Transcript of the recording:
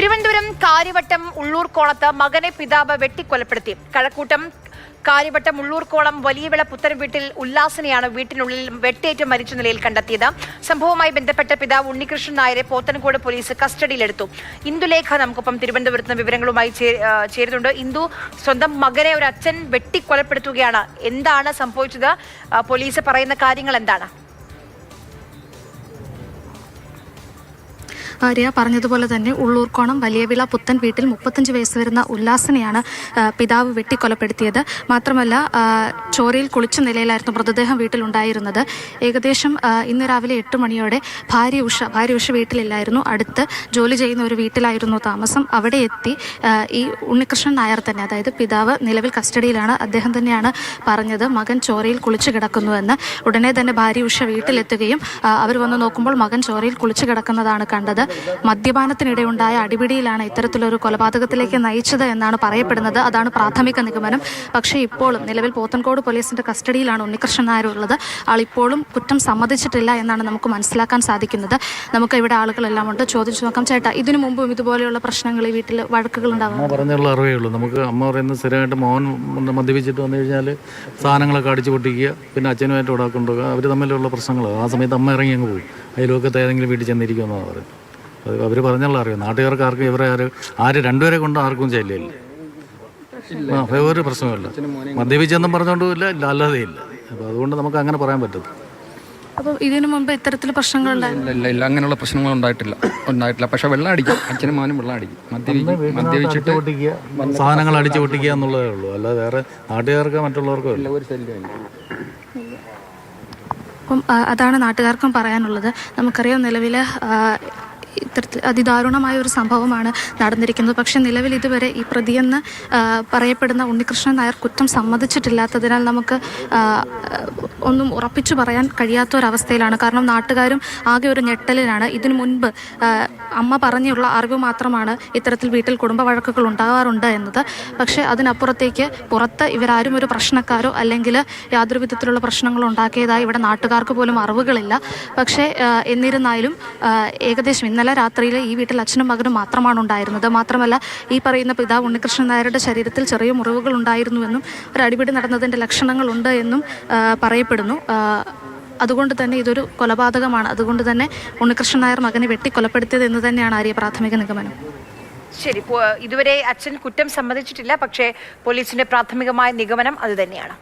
തിരുവനന്തപുരം കാര്യവട്ടം ഉള്ളൂർക്കോളത്ത് മകനെ പിതാവ് വെട്ടിക്കൊലപ്പെടുത്തി. കഴക്കൂട്ടം കാര്യവട്ടം ഉള്ളൂർക്കോളം വലിയവിള പുത്തൻ വീട്ടിൽ ഉല്ലാസിനെയാണ് വീട്ടിനുള്ളിൽ വെട്ടേറ്റ് മരിച്ച നിലയിൽ കണ്ടെത്തിയത്. സംഭവവുമായി ബന്ധപ്പെട്ട പിതാവ് ഉണ്ണികൃഷ്ണൻ നായരെ പോത്തൻകോട് പോലീസ് കസ്റ്റഡിയിലെടുത്തു. ഇന്ദുലേഖ നമുക്കൊപ്പം തിരുവനന്തപുരത്ത് വിവരങ്ങളുമായി ചേരുന്നുണ്ട്. ഇന്ദു, സ്വന്തം മകനെ ഒരു അച്ഛൻ വെട്ടിക്കൊലപ്പെടുത്തുകയാണ്. എന്താണ് സംഭവിച്ചത്? പോലീസ് പറയുന്ന കാര്യങ്ങൾ എന്താണ്? ആര്യ പറഞ്ഞതുപോലെ തന്നെ ഉള്ളൂർക്കോണം വലിയവിള പുത്തൻ വീട്ടിൽ 35 വയസ്സ് വരുന്ന ഉല്ലാസിനെയാണ് പിതാവ് വെട്ടിക്കൊലപ്പെടുത്തിയത്. മാത്രമല്ല ചോരയിൽ കുളിച്ച നിലയിലായിരുന്നു മൃതദേഹം വീട്ടിലുണ്ടായിരുന്നത്. ഏകദേശം ഇന്ന് രാവിലെ 8 മണിയോടെ ഭാര്യ ഉഷ വീട്ടിലില്ലായിരുന്നു. അടുത്ത് ജോലി ചെയ്യുന്ന ഒരു വീട്ടിലായിരുന്നു താമസം. അവിടെ എത്തി ഈ ഉണ്ണികൃഷ്ണൻ നായർ തന്നെ, അതായത് പിതാവ് നിലവിൽ കസ്റ്റഡിയിലാണ്. അദ്ദേഹം തന്നെയാണ് പറഞ്ഞത് മകൻ ചോരയിൽ കുളിച്ചു കിടക്കുന്നുവെന്ന്. ഉടനെ തന്നെ ഭാര്യ ഉഷ വീട്ടിലെത്തുകയും അവർ വന്ന് നോക്കുമ്പോൾ മകൻ ചോരയിൽ കുളിച്ചു കിടക്കുന്നതാണ് കണ്ടത്. മദ്യപാനത്തിനിടെയുണ്ടായ അടിപിടിയിലാണ് ഇത്തരത്തിലൊരു കൊലപാതകത്തിലേക്ക് നയിച്ചത് എന്നാണ് പറയപ്പെടുന്നത്. അതാണ് പ്രാഥമിക നിഗമനം. പക്ഷേ ഇപ്പോഴും നിലവിൽ പോത്തൻകോട് പോലീസിന്റെ കസ്റ്റഡിയിലാണ് ഉണ്ണികൃഷ്ണൻ നായർ ഉള്ളത്. ആളിപ്പോഴും കുറ്റം സമ്മതിച്ചിട്ടില്ല എന്നാണ് നമുക്ക് മനസ്സിലാക്കാൻ സാധിക്കുന്നത്. നമുക്ക് ഇവിടെ ആളുകളെല്ലാം ഉണ്ട്, ചോദിച്ചു നോക്കാം. ചേട്ടാ, ഇതിനു മുമ്പും ഇതുപോലെയുള്ള പ്രശ്നങ്ങൾ ഈ വീട്ടിൽ വഴക്കുകൾ ഉണ്ടാകും? പറഞ്ഞുള്ള അറിവേ ഉള്ളൂ. നമുക്ക് അമ്മ പറയുന്നത് സ്ഥിരമായിട്ട് മോൻ മദ്യപിച്ചിട്ട് വന്നു കഴിഞ്ഞാൽ സാധനങ്ങളൊക്കെ അടിച്ചു പൊട്ടിക്കുക, പിന്നെ അച്ഛനുമായിട്ട് ഉടാക്കൊണ്ടുപോകുക. അവർ തമ്മിലുള്ള പ്രശ്നങ്ങൾ. ആ സമയത്ത് അമ്മ ഇറങ്ങി അങ്ങ് പോയി. അയൽവക്കത്ത് ഏതെങ്കിലും വീട്ടിൽ ചെന്നിരിക്കുമെന്നാണ് പറയുന്നത്. അവർ പറഞ്ഞുള്ള അറിയാം. നാട്ടുകാർക്ക് ആർക്കും ഇവരെ ആര് രണ്ടുപേരെ കൊണ്ട് ആർക്കും ചെല്ലില്ല. ഒരു പ്രശ്നമില്ല. മദ്യപിച്ചെന്നും പറഞ്ഞുകൊണ്ടുമില്ല, അല്ലാതെ ഇല്ല. അപ്പോൾ അതുകൊണ്ട് നമുക്ക് അങ്ങനെ പറയാൻ പറ്റും. അപ്പോൾ ഇതിനു മുമ്പ് ഇത്തരത്തിൽ പ്രശ്നങ്ങൾ ഇല്ല, അങ്ങനെയുള്ള പ്രശ്നങ്ങൾ ഉണ്ടായിട്ടില്ല. പക്ഷെ വെള്ളം അടിക്കും, അച്ഛനും മോനും വെള്ളം അടിക്കും. മദ്യപിച്ചിട്ട് പൊട്ടിക്കുക, സാധനങ്ങൾ അടിച്ചു പൊട്ടിക്കുക എന്നുള്ളതേ ഉള്ളൂ. അല്ലാതെ വേറെ നാട്ടുകാർക്ക് മറ്റുള്ളവർക്കും ഇല്ല ഒരു ശല്യം. അപ്പം അതാണ് നാട്ടുകാർക്കും പറയാനുള്ളത്. നമുക്കറിയാം നിലവിൽ ഇത്തരത്തിൽ അതിദാരുണമായ ഒരു സംഭവമാണ് നടന്നിരിക്കുന്നത്. പക്ഷേ നിലവിൽ ഇതുവരെ ഈ പ്രതിയെന്ന് പറയപ്പെടുന്ന ഉണ്ണികൃഷ്ണൻ നായർ കുറ്റം സമ്മതിച്ചിട്ടില്ലാത്തതിനാൽ നമുക്ക് ഒന്നും ഉറപ്പിച്ചു പറയാൻ കഴിയാത്തൊരവസ്ഥയിലാണ്. കാരണം നാട്ടുകാരും ആകെ ഒരു ഞെട്ടലിലാണ്. ഇതിനു മുൻപ് അമ്മ പറഞ്ഞുള്ള അറിവ് മാത്രമാണ് ഇത്തരത്തിൽ വീട്ടിൽ കുടുംബ വഴക്കുകൾ ഉണ്ടാകാറുണ്ട് എന്നത്. പക്ഷേ അതിനപ്പുറത്തേക്ക് പുറത്ത് ഇവരാരും ഒരു പ്രശ്നക്കാരോ അല്ലെങ്കിൽ യാതൊരു വിധത്തിലുള്ള പ്രശ്നങ്ങളോ ഉണ്ടാക്കിയതായി ഇവിടെ നാട്ടുകാർക്ക് പോലും അറിവുകളില്ല. പക്ഷേ എന്നിരുന്നാലും ഏകദേശം ഇന്നലെ രാത്രിയിൽ ഈ വീട്ടിൽ അച്ഛനും മകനും മാത്രമാണ് ഉണ്ടായിരുന്നത്. മാത്രമല്ല ഈ പറയുന്ന പിതാവ് ഉണ്ണികൃഷ്ണൻ നായരുടെ ശരീരത്തിൽ ചെറിയ മുറിവുകൾ ഉണ്ടായിരുന്നുവെന്നും ഒരു അടിപിടി നടന്നതിൻ്റെ ലക്ഷണങ്ങളുണ്ട് എന്നും പറയപ്പെടുന്നു. അതുകൊണ്ട് തന്നെ ഇതൊരു കൊലപാതകമാണ്. അതുകൊണ്ട് തന്നെ ഉണ്ണികൃഷ്ണൻ നായർ മകനെ വെട്ടിക്കൊലപ്പെടുത്തിയത് എന്ന് തന്നെയാണ് ആര്യ പ്രാഥമിക നിഗമനം. ശരി, ഇതുവരെ അച്ഛൻ കുറ്റം സമ്മതിച്ചിട്ടില്ല. പക്ഷേ പോലീസിന്റെ പ്രാഥമികമായ നിഗമനം അത് തന്നെയാണ്.